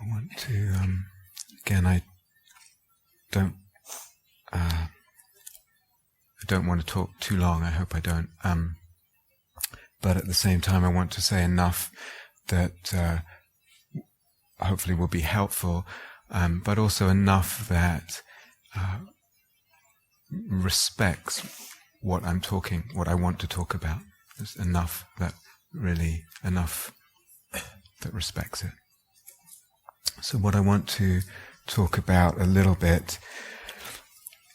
I want to, again, I don't want to talk too long, I hope I don't, but at the same time I want to say enough that hopefully will be helpful, but also enough that respects what I want to talk about. There's enough that respects it. So what I want to talk about a little bit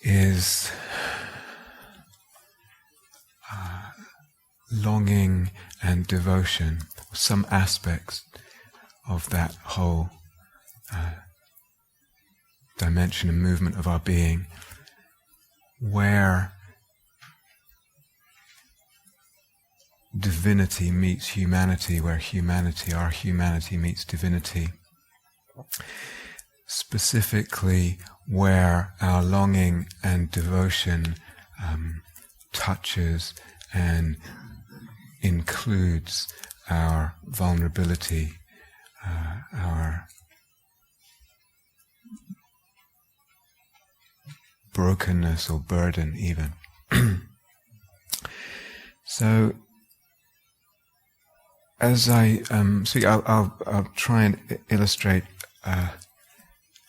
is longing and devotion, some aspects of that whole dimension and movement of our being, where divinity meets humanity, where our humanity meets divinity. Specifically, where our longing and devotion touches and includes our vulnerability, our brokenness or burden even. So, as I speak, I'll try and illustrate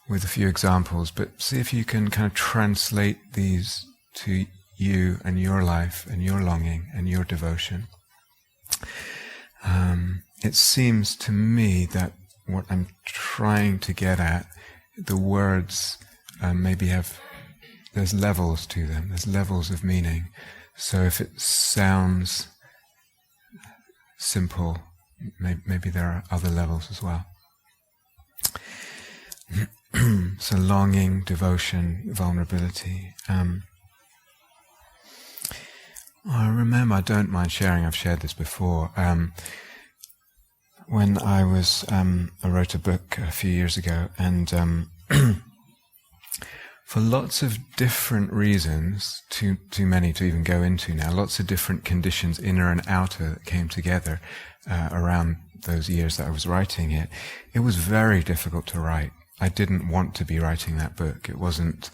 with a few examples, but see if you can kind of translate these to you and your life and your longing and your devotion. It seems to me that what I'm trying to get at, the words maybe there's levels to them, there's levels of meaning. So if it sounds simple, maybe there are other levels as well. So longing, devotion, vulnerability. I remember, I don't mind sharing, I've shared this before. When I wrote a book a few years ago, and for lots of different reasons, too many to even go into now, lots of different conditions, inner and outer, that came together around those years that I was writing it. It was very difficult to write. I didn't want to be writing that book. It wasn't,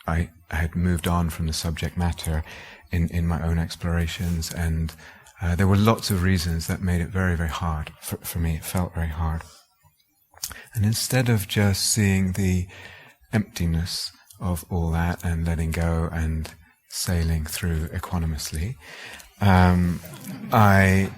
I had moved on from the subject matter in my own explorations, and there were lots of reasons that made it very, very hard for me. It felt very hard. And instead of just seeing the emptiness of all that and letting go and sailing through equanimously, I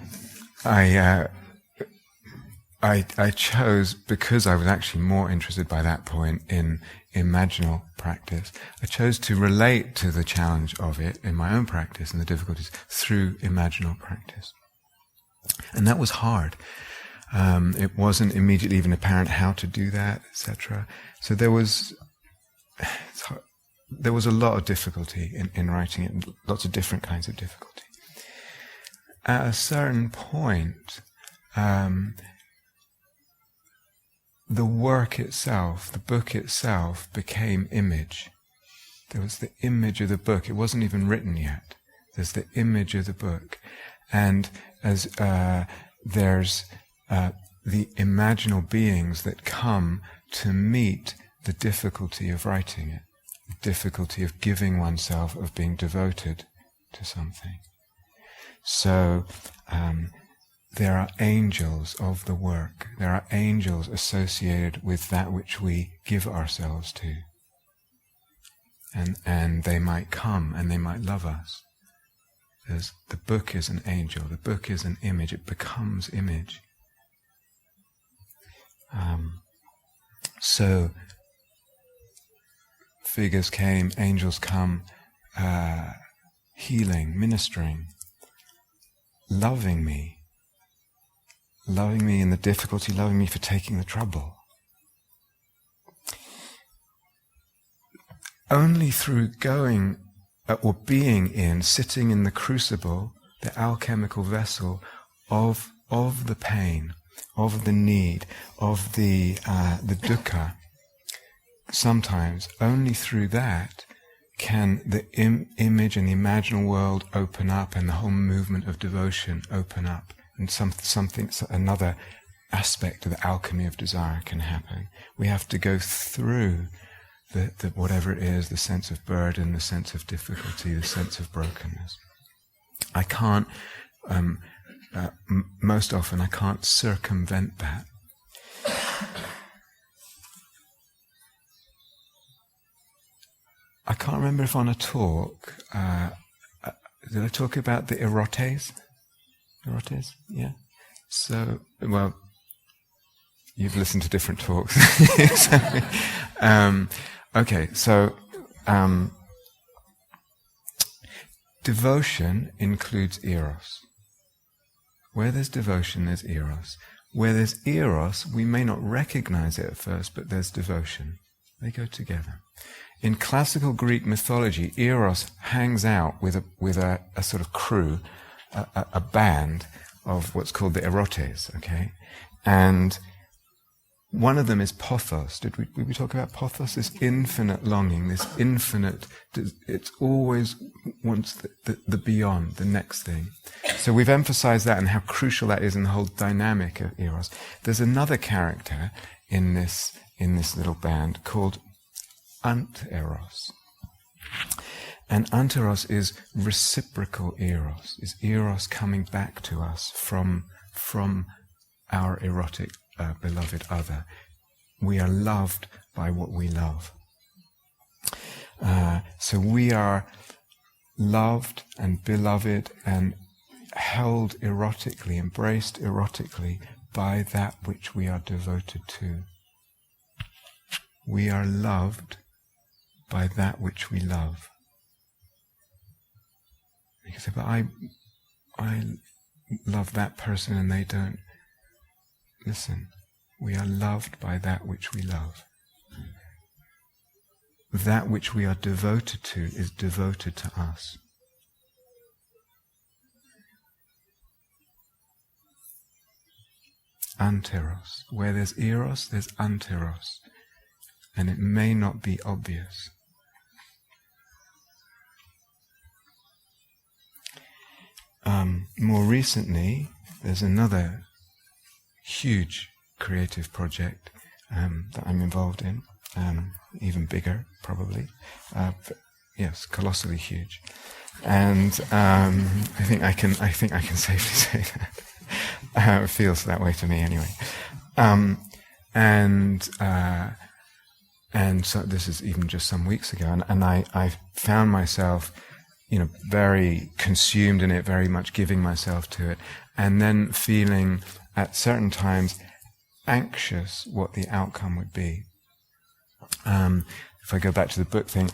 chose, because I was actually more interested by that point in imaginal practice, I chose to relate to the challenge of it in my own practice and the difficulties through imaginal practice. And that was hard. It wasn't immediately even apparent how to do that, etc. So there was a lot of difficulty in writing it, and lots of different kinds of difficulty. At a certain point, the work itself, the book itself, became image. There was the image of the book. It wasn't even written yet. There's the image of the book. And as there's the imaginal beings that come to meet the difficulty of writing it, the difficulty of giving oneself, of being devoted to something. So, there are angels of the work. There are angels associated with that which we give ourselves to. And they might come and they might love us. The book is an angel. The book is an image. It becomes image. So figures came, angels come, healing, ministering, loving me in the difficulty, loving me for taking the trouble. Only through going or being in, sitting in the crucible, the alchemical vessel of the pain, of the need, of the dukkha, sometimes only through that can the image and the imaginal world open up, and the whole movement of devotion open up, and another aspect of the alchemy of desire can happen. We have to go through the whatever it is, the sense of burden, the sense of difficulty, the sense of brokenness. I can't, most often I can't circumvent that. I can't remember if on a talk, did I talk about the erotes? Erotes? Yeah. So, well, you've listened to different talks. Okay, so devotion includes eros. Where there's devotion, there's eros. Where there's eros, we may not recognize it at first, but there's devotion. They go together. In classical Greek mythology, eros hangs out with a sort of crew, a band of what's called the erotes, okay? And one of them is pothos. Did we talk about pothos? This infinite longing, this infinite, it always wants the beyond, the next thing. So we've emphasized that and how crucial that is in the whole dynamic of eros. There's another character in this little band called Anteros. And Anteros is reciprocal eros, is eros coming back to us from our erotic beloved other. We are loved by what we love. So we are loved and beloved and held erotically, embraced erotically by that which we are devoted to. We are loved by that which we love. You can say, but I love that person and they don't. Listen, we are loved by that which we love. That which we are devoted to is devoted to us. Anteros. Where there's eros, there's anteros. And it may not be obvious. More recently, there's another huge creative project that I'm involved in, even bigger probably, but yes, colossally huge. And I think I can safely say that. It feels that way to me anyway. And so this is even just some weeks ago, and I found myself, very consumed in it, very much giving myself to it, and then feeling at certain times anxious what the outcome would be. If I go back to the book thing,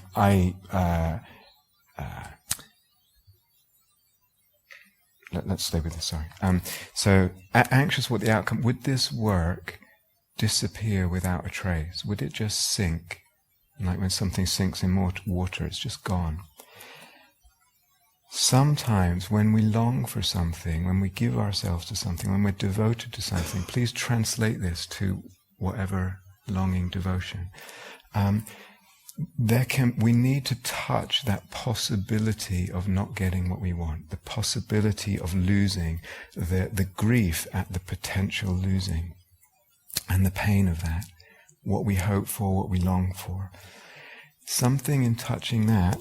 let's stay with this, sorry. So anxious what the outcome, would this work disappear without a trace? Would it just sink? Like when something sinks in water, it's just gone. Sometimes when we long for something, when we give ourselves to something, when we're devoted to something, please translate this to whatever longing, devotion. We need to touch that possibility of not getting what we want, the possibility of losing, the grief at the potential losing, and the pain of that, what we hope for, what we long for. Something in touching that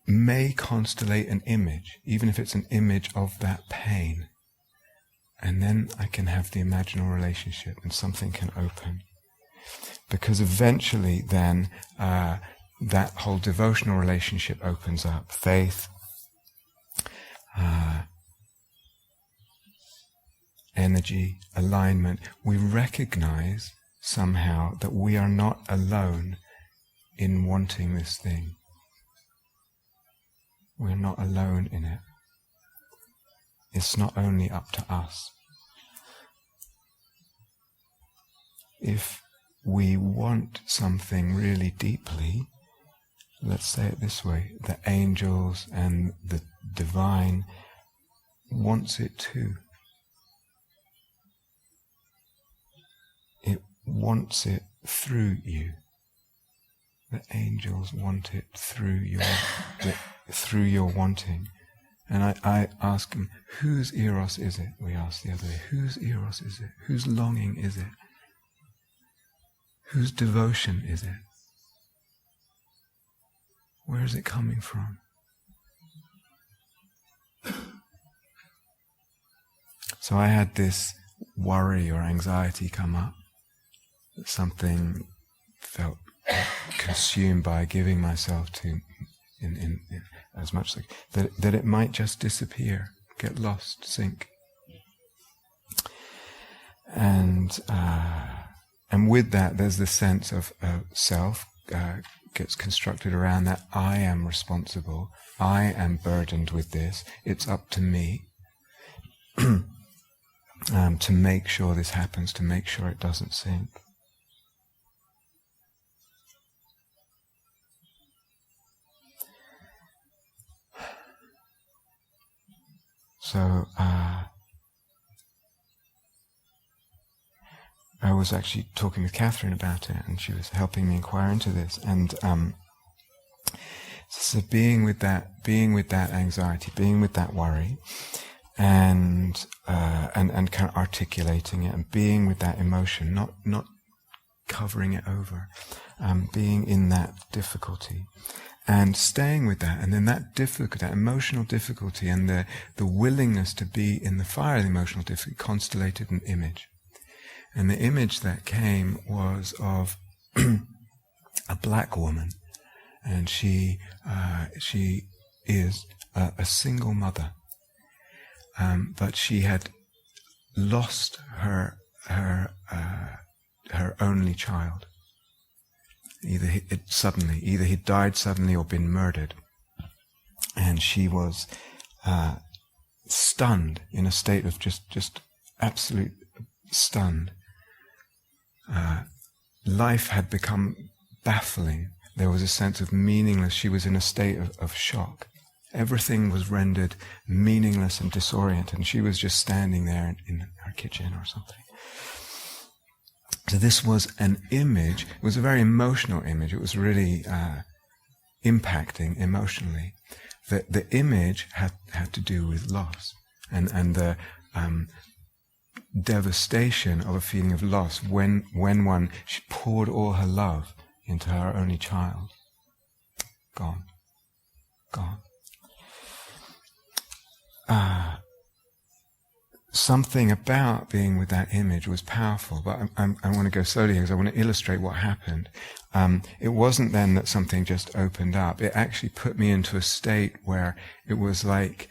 may constellate an image, even if it's an image of that pain. And then I can have the imaginal relationship and something can open. Because eventually then that whole devotional relationship opens up. Faith, energy, alignment. We recognize somehow that we are not alone in wanting this thing. We're not alone in it. It's not only up to us. If we want something really deeply, let's say it this way, the angels and the divine wants it too. It wants it through you. The angels want it through your wanting. And I ask him, whose eros is it? We asked the other day, whose eros is it? Whose longing is it? Whose devotion is it? Where is it coming from? So I had this worry or anxiety come up, that something felt consumed by giving myself to, in as much like that it might just disappear, get lost, sink. And with that, there's the sense of self gets constructed around that. I am responsible. I am burdened with this. It's up to me to make sure this happens, to make sure it doesn't sink. So I was actually talking with Catherine about it, and she was helping me inquire into this. And so being with that anxiety, being with that worry, and kind of articulating it, and being with that emotion, not covering it over, being in that difficulty, and staying with that, and then that difficulty, that emotional difficulty, and the willingness to be in the fire of the emotional difficulty, constellated an image. And the image that came was of a black woman, and she is a single mother, but she had lost her only child. Either he died suddenly or been murdered, and she was stunned, in a state of just absolute stunned. Life had become baffling. There was a sense of meaningless. She was in a state of shock. Everything was rendered meaningless and disoriented, and she was just standing there in her kitchen or something. So this was an image. It was a very emotional image. It was really impacting emotionally. The image had to do with loss and the devastation of a feeling of loss when she poured all her love into her only child. Gone. Something about being with that image was powerful, but I want to go slowly because I want to illustrate what happened. It wasn't then that something just opened up. It actually put me into a state where it was like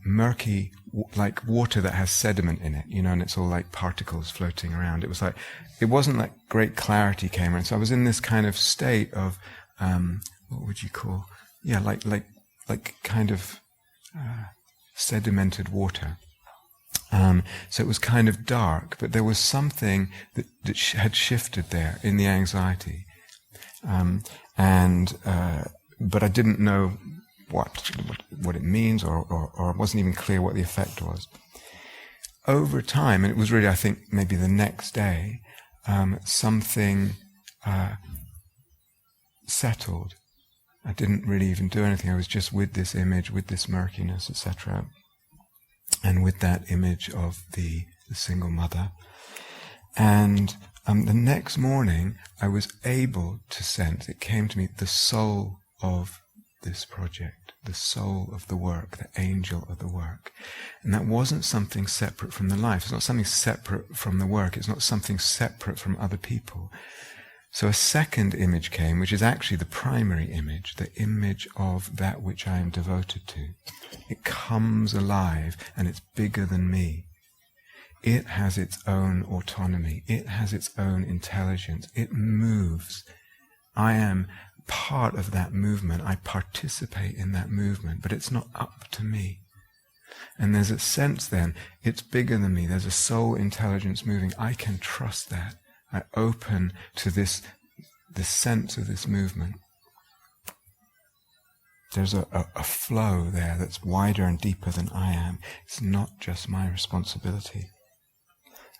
murky, like water that has sediment in it, and it's all like particles floating around. It wasn't like great clarity came in. So I was in this kind of state of, what would you call? Yeah, like kind of sedimented water. So it was kind of dark, but there was something that had shifted there in the anxiety, but I didn't know what it means, or it wasn't even clear what the effect was. Over time, and it was really, I think, maybe the next day, something settled. I didn't really even do anything. I was just with this image, with this murkiness, etc., and with that image of the single mother. And the next morning, I was able to sense, it came to me, the soul of this project, the soul of the work, the angel of the work. And that wasn't something separate from the life. It's not something separate from the work. It's not something separate from other people. So a second image came, which is actually the primary image, the image of that which I am devoted to. It comes alive, and it's bigger than me. It has its own autonomy. It has its own intelligence. It moves. I am part of that movement. I participate in that movement, but it's not up to me. And there's a sense then, it's bigger than me. There's a soul intelligence moving. I can trust that. I open to the sense of this movement. There's a flow there that's wider and deeper than I am. It's not just my responsibility.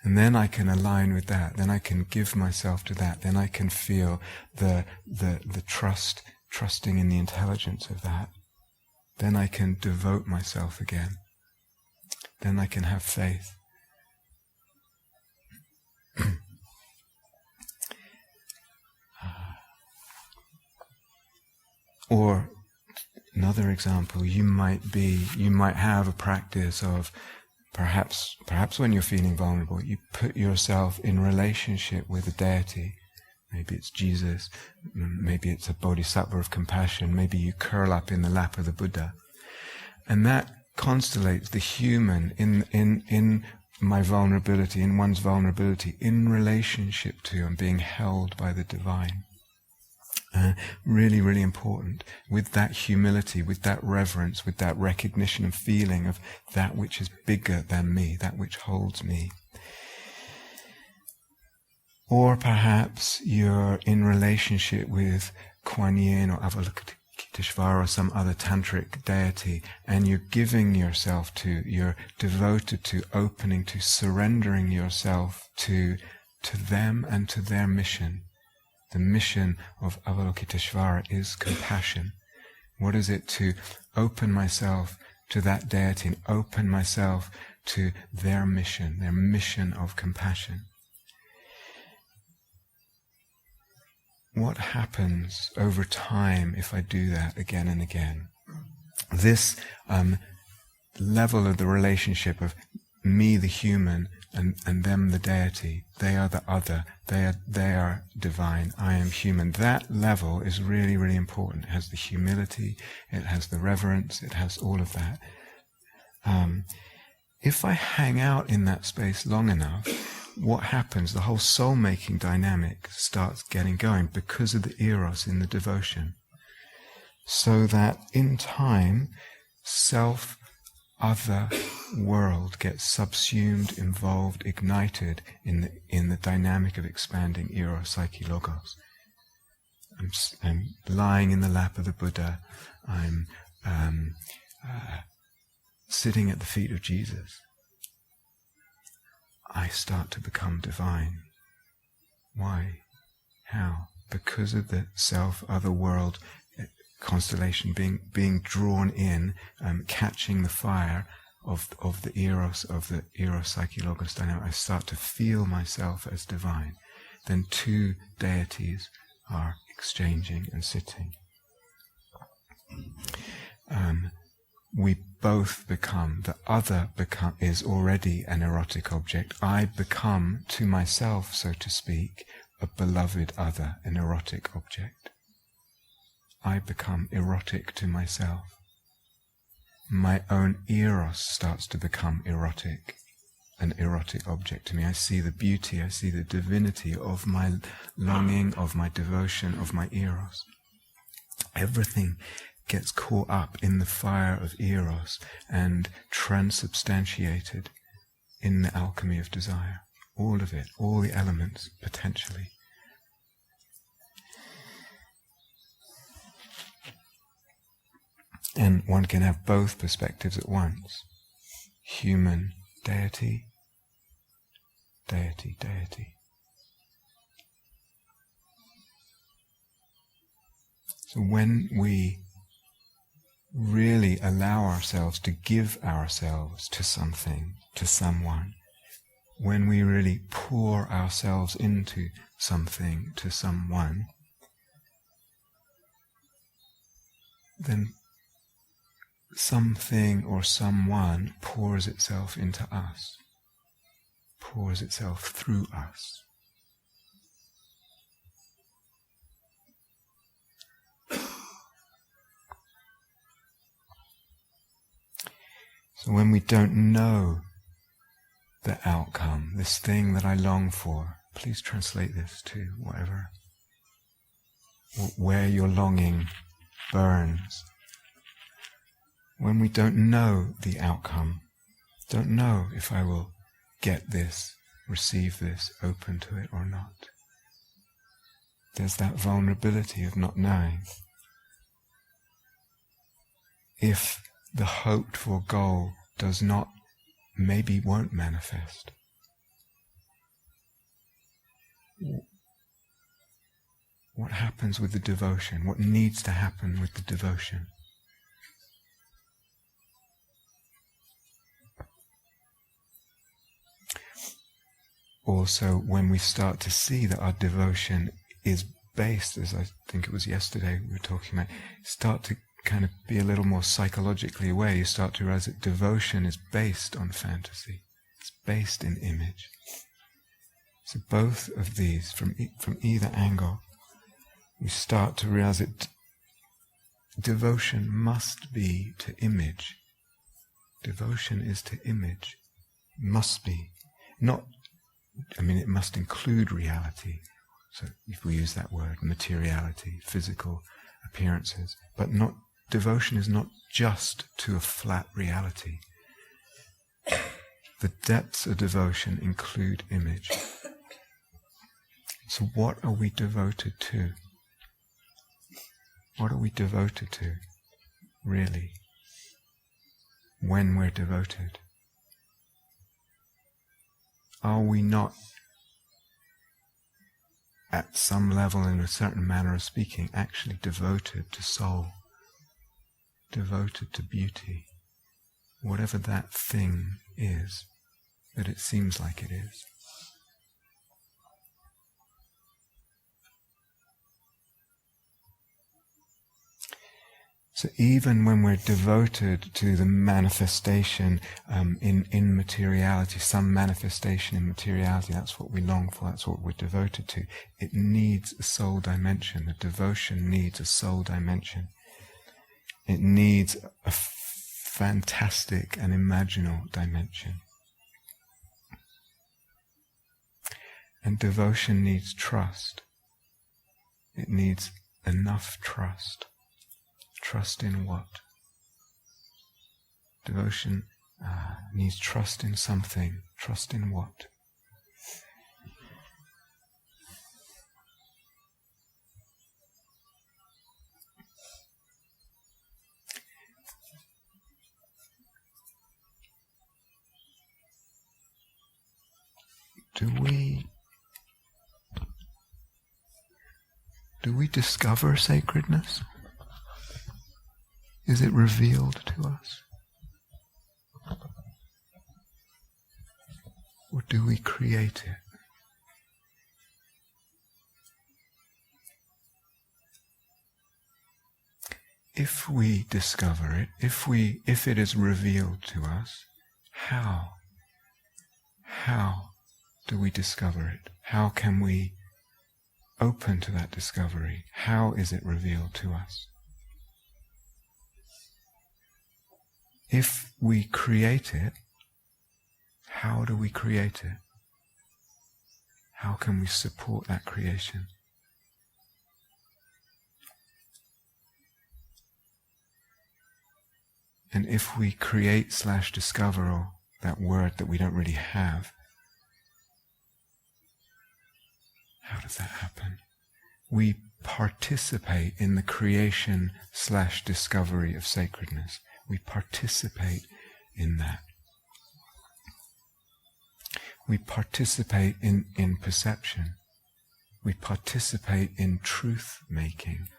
And then I can align with that. Then I can give myself to that. Then I can feel the trusting in the intelligence of that. then I can devote myself again. Then I can have faith. Or another example, you might have a practice of perhaps when you're feeling vulnerable, you put yourself in relationship with a deity. Maybe it's Jesus, maybe it's a bodhisattva of compassion, maybe you curl up in the lap of the Buddha. And that constellates the human in my vulnerability, in one's vulnerability, in relationship to and being held by the divine. Really, really important. With that humility, with that reverence, with that recognition and feeling of that which is bigger than me, that which holds me. Or perhaps you're in relationship with Kuan Yin or Avalokiteshvara or some other tantric deity, and you're giving yourself to, you're devoted to, opening to, surrendering yourself to them and to their mission. The mission of Avalokiteshvara is compassion. What is it to open myself to that deity and open myself to their mission of compassion? What happens over time if I do that again and again? This level of the relationship of me, the human, and them, the deity, they are the other, they are divine, I am human. That level is really, really important. It has the humility, it has the reverence, it has all of that. If I hang out in that space long enough, what happens? The whole soul-making dynamic starts getting going because of the eros in the devotion. So that in time, other world gets subsumed, involved, ignited in the dynamic of expanding eros-psyche-logos. I'm lying in the lap of the Buddha. I'm sitting at the feet of Jesus. I start to become divine. Why? How? Because of the other world constellation being drawn in, catching the fire of the eros-psyche-logos dynamic. I start to feel myself as divine. Then two deities are exchanging and sitting. We both become, the other is already an erotic object. I become to myself, so to speak, a beloved other, an erotic object. I become erotic to myself. My own eros starts to become erotic, an erotic object to me. I see the beauty, I see the divinity of my longing, of my devotion, of my eros. Everything gets caught up in the fire of eros and transubstantiated in the alchemy of desire. All of it, all the elements, potentially. And one can have both perspectives at once. Human, deity, deity, deity. So when we really allow ourselves to give ourselves to something, to someone, when we really pour ourselves into something, to someone, then something or someone pours itself into us, pours itself through us. So when we don't know the outcome, this thing that I long for, please translate this to whatever, where your longing burns. When we don't know the outcome, don't know if I will get this, receive this, open to it or not. There's that vulnerability of not knowing. If the hoped for goal does not, maybe won't manifest. What happens with the devotion? What needs to happen with the devotion? also when we start to see that our devotion is based, as I think it was yesterday we were talking about, start to kind of be a little more psychologically aware, you start to realize that devotion is based on fantasy. It's based in image. So both of these, from either angle, we start to realize that devotion must be to image. Devotion is to image. Must be. It must include reality. So if we use that word, materiality, physical appearances. But devotion is not just to a flat reality. The depths of devotion include image. So what are we devoted to? What are we devoted to, really, when we're devoted? Are we not, at some level, in a certain manner of speaking, actually devoted to soul, devoted to beauty, whatever that thing is that it seems like it is? So even when we're devoted to the manifestation in materiality, some manifestation in materiality, that's what we long for, that's what we're devoted to. It needs a soul dimension. The devotion needs a soul dimension. It needs a fantastic and imaginal dimension. And devotion needs trust. It needs enough trust. Trust in what? Devotion needs trust in something. Trust in what? Do we discover sacredness? Is it revealed to us? Or do we create it? If we discover it, if it is revealed to us, how? How do we discover it? How can we open to that discovery? How is it revealed to us? If we create it, how do we create it? How can we support that creation? And if we create/discover, or that word that we don't really have, how does that happen? We participate in the creation/discovery of sacredness. We participate in that. We participate in perception. We participate in truth-making.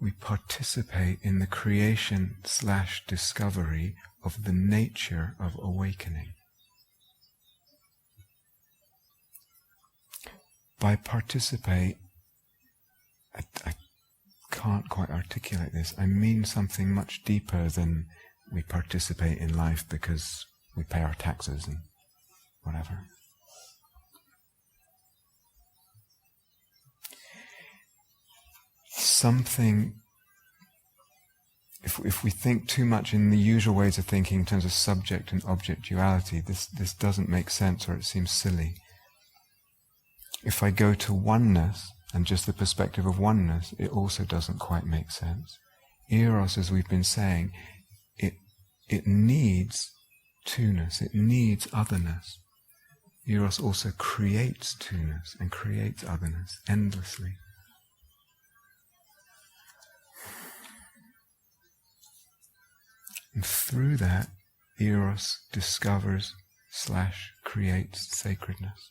We participate in the creation/discovery of the nature of awakening. By participate, I can't quite articulate this. I mean something much deeper than we participate in life because we pay our taxes and whatever. Something, if we think too much in the usual ways of thinking in terms of subject and object duality, this doesn't make sense, or it seems silly. If I go to oneness, and just the perspective of oneness, it also doesn't quite make sense. Eros, as we've been saying, it needs two-ness, it needs otherness. Eros also creates two-ness and creates otherness endlessly. And through that, Eros discovers/creates sacredness.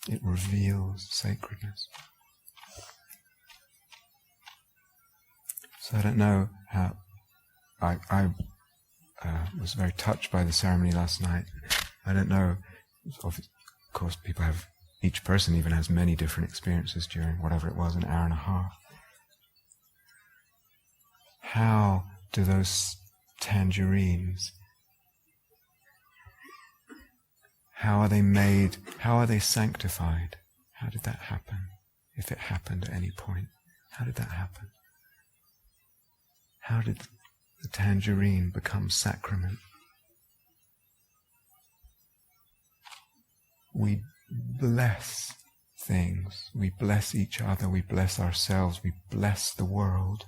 It reveals sacredness. So I don't know how, I was very touched by the ceremony last night. I don't know, of course people have, each person even has many different experiences during whatever it was, an hour and a half. How do those tangerines, how are they made, how are they sanctified? How did that happen? If it happened at any point, how did that happen? How did the tangerine become sacrament? We bless things, we bless each other, we bless ourselves, we bless the world,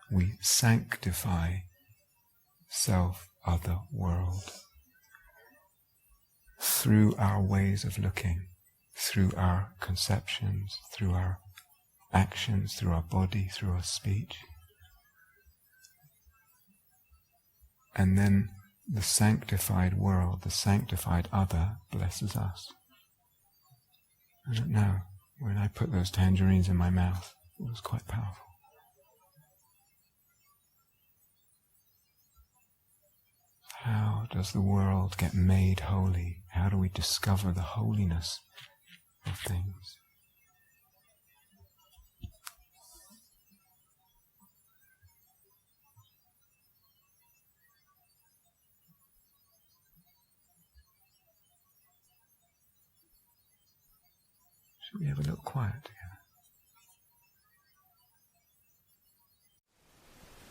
we sanctify self, other, world through our ways of looking, through our conceptions, through our actions, through our body, through our speech. And then the sanctified world, the sanctified other blesses us. I don't know, when I put those tangerines in my mouth, it was quite powerful. How does the world get made holy? How do we discover the holiness of things? Should we have a little quiet together?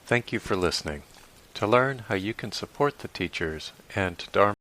Thank you for listening. To learn how you can support the teachers and Dharma